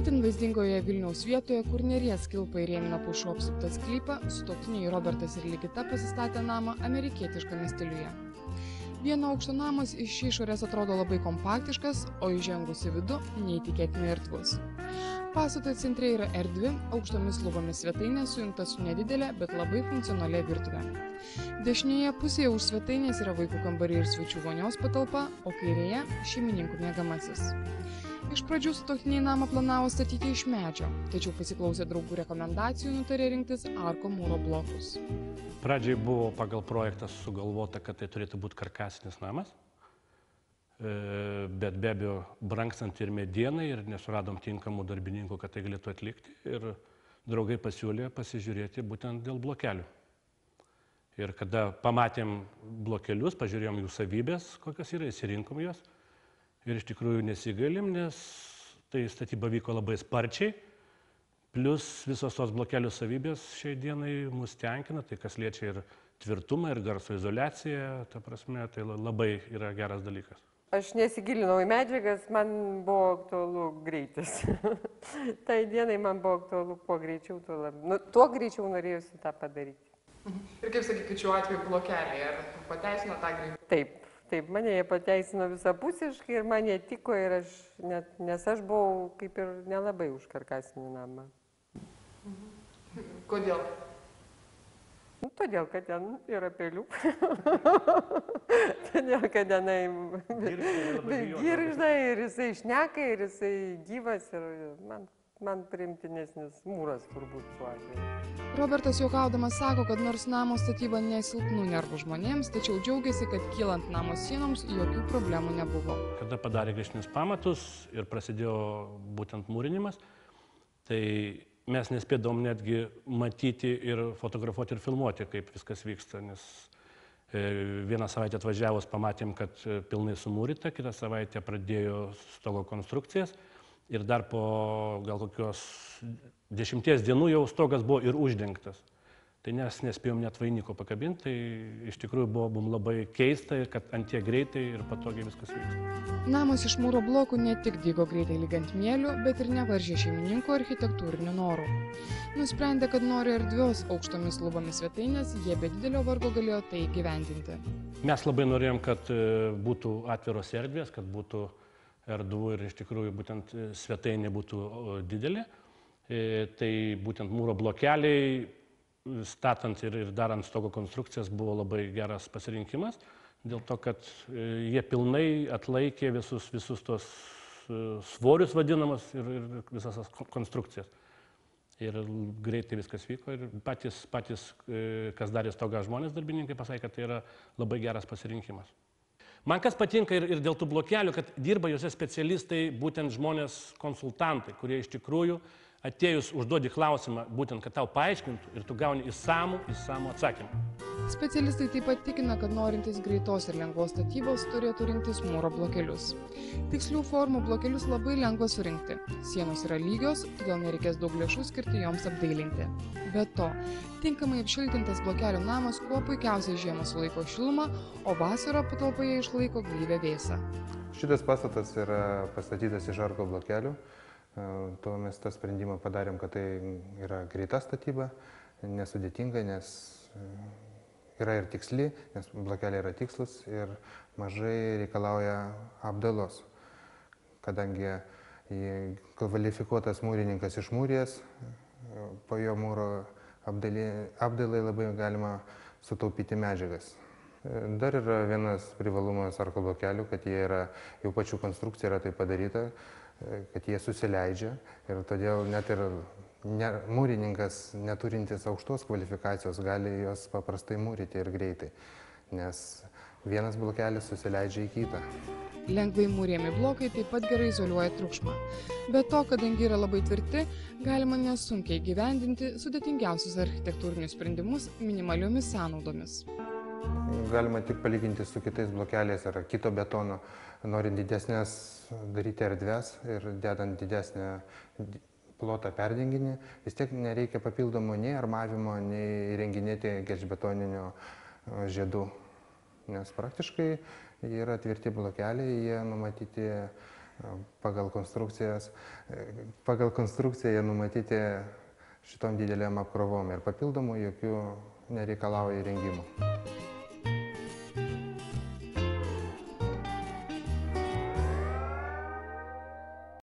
Itin vaizdingoje Vilniaus vietoje, kur Neries kilpa įrėmina pušų apsuptą sklypą, sutuoktiniai Robertas ir Ligita pasistatė namą amerikietiškame stiliuje. Vieno aukšto namas iš išorės atrodo labai kompaktiškas, o įžengus į vidų neįtikėtinai erdvus. Pastato centre yra erdvi, aukštomis lubomis svetainė sujungta su nedidelė, bet labai funkcionalia virtuvė. Dešinėje pusėje už svetainės yra vaikų kambariai ir svečių vonios patalpa, o kairėje šeimininkų miegamasis. Iš pradžių sutuoktiniai namą planavo statyti iš medžio, tačiau pasiklausę draugų rekomendacijų nutarė rinktis arko mūro blokus. Pradžiai buvo pagal projektą sugalvota, kad tai turėtų būti karkasinis namas, bet be abejo brangstant ir medienai ir nesuradom tinkamų darbininkų, kad tai galėtų atlikti, ir draugai pasiūlė pasižiūrėti būtent dėl blokelių. Ir kada pamatėm blokelius, pažiūrėjom jų savybės, kokios yra, įsirinkom juos. Ir iš tikrųjų nesigailim, nes tai statyba vyko labai sparčiai, plus visos tos blokelių savybės šiai dienai mus tenkina, tai kas liečia ir tvirtumą, ir garso izoliaciją, ta prasme, tai labai yra geras dalykas. Aš nesigilinau į medžiagas, man buvo aktualu greitis. Tai dienai man buvo aktualu kuo greičiau, tuo greičiau norėjusi tą padaryti. Ir kaip sakykit, šiuo atveju blokeliai, ar pateisino tą greitį? Taip, mane jie pateisino visapusiškai ir man jie tiko, ir nes aš buvau kaip ir nelabai už karkasinį namą. Kodėl? Todėl, kad ten yra pelių. Todėl, kad tenai girgžda ir jisai šneka, ir jisai gyvas, ir man priimtinesnis mūras turbūt šiuo atveju. Robertas juokaudamas sako, kad nors namo statyba nesilpnų nervų žmonėms, tačiau džiaugiasi, kad kylant namo sienoms jokių problemų nebuvo. Kada padarė grįžtinius pamatus ir prasidėjo būtent mūrinimas, tai mes nespėdavom netgi matyti ir fotografuoti ir filmuoti, kaip viskas vyksta, nes vieną savaitę atvažiavus pamatėm, kad pilnai sumūryta, kitą savaitę pradėjo stogo konstrukcijas. Ir dar po gal kokios 10 dienų jau stogas buvo ir uždengtas. Tai nespėjom net vainiko pakabinti, tai iš tikrųjų buvo mums labai keista, kad ant tiek greitai ir patogiai viskas vyksta. Namas iš mūro blokų ne tik dygo greitai lyg ant mielių, bet ir nevaržė šeimininkų architektūrinių norų. Nusprendę, kad nori erdvios aukštomis lubomis svetainės, jie be didelio vargo galėjo tai įgyvendinti. Mes labai norėjom, kad būtų atviros erdvės, kad būtų erdvų ir iš tikrųjų būtent svetainė būtų didelė. Tai būtent mūro blokeliai, statant ir darant stogo konstrukcijas, buvo labai geras pasirinkimas, dėl to, kad jie pilnai atlaikė visus tos svorius vadinamas ir visas tas konstrukcijas. Ir greitai viskas vyko ir patys, kas darė stogą žmonės, darbininkai, pasakė, kad tai yra labai geras pasirinkimas. Man kas patinka ir dėl tų blokelių, kad dirba juose specialistai, būtent žmonės konsultantai, kurie iš tikrųjų atėjus užduodi klausimą, būtent kad tau paaiškintų ir tu gauni išsamų atsakymą. Specialistai taip pat tikina, kad norintys greitos ir lengvos statybos turėtų rinktis mūro blokelius. Tikslių formų blokelius labai lengva surinkti. Sienos yra lygios, todėl nereikės daug lėšų skirti joms apdailinti. Be to, tinkamai apšiltintas blokelių namas kuo puikiausiai žiemą sulaiko šilumą, o vasarą patalpoje išlaiko gaivią vėsą. Šitas pastatas yra pastatytas iš arko blokelių. Tuo mes tą sprendimą padarėm, kad tai yra greita statyba, nesudėtinga, nes yra ir tiksli, nes blokeliai yra tikslus ir mažai reikalauja apdailos. Kadangi kvalifikuotas mūrininkas išmūrės, po jo mūro apdailai labai galima sutaupyti medžiagas. Dar yra vienas privalumas arko blokelių, kad jie yra, jau pačių konstrukcija yra tai padaryta, kad jie susileidžia ir todėl net ir mūrininkas neturintis aukštos kvalifikacijos gali juos paprastai mūryti ir greitai, nes vienas blokelis susileidžia į kitą. Lengvai mūrėmi blokai taip pat gerai izoliuoja triukšmą. Be to, kadangi yra labai tvirti, galima nesunkiai įgyvendinti sudėtingiausius architektūrinius sprendimus minimaliomis sąnaudomis. Galima tik palyginti su kitais blokeliais ar kito betono, norint didesnės daryti erdves ir dedant didesnę plotą perdenginį, vis tiek nereikia papildomų nei armavimo, nei įrenginėti gelžbetoninio žiedų. Nes praktiškai jie yra tvirti blokeliai, jie numatyti pagal konstrukciją jie numatyti šitom didelėm apkrovom ir papildomų jokių nereikalauja įrengimų.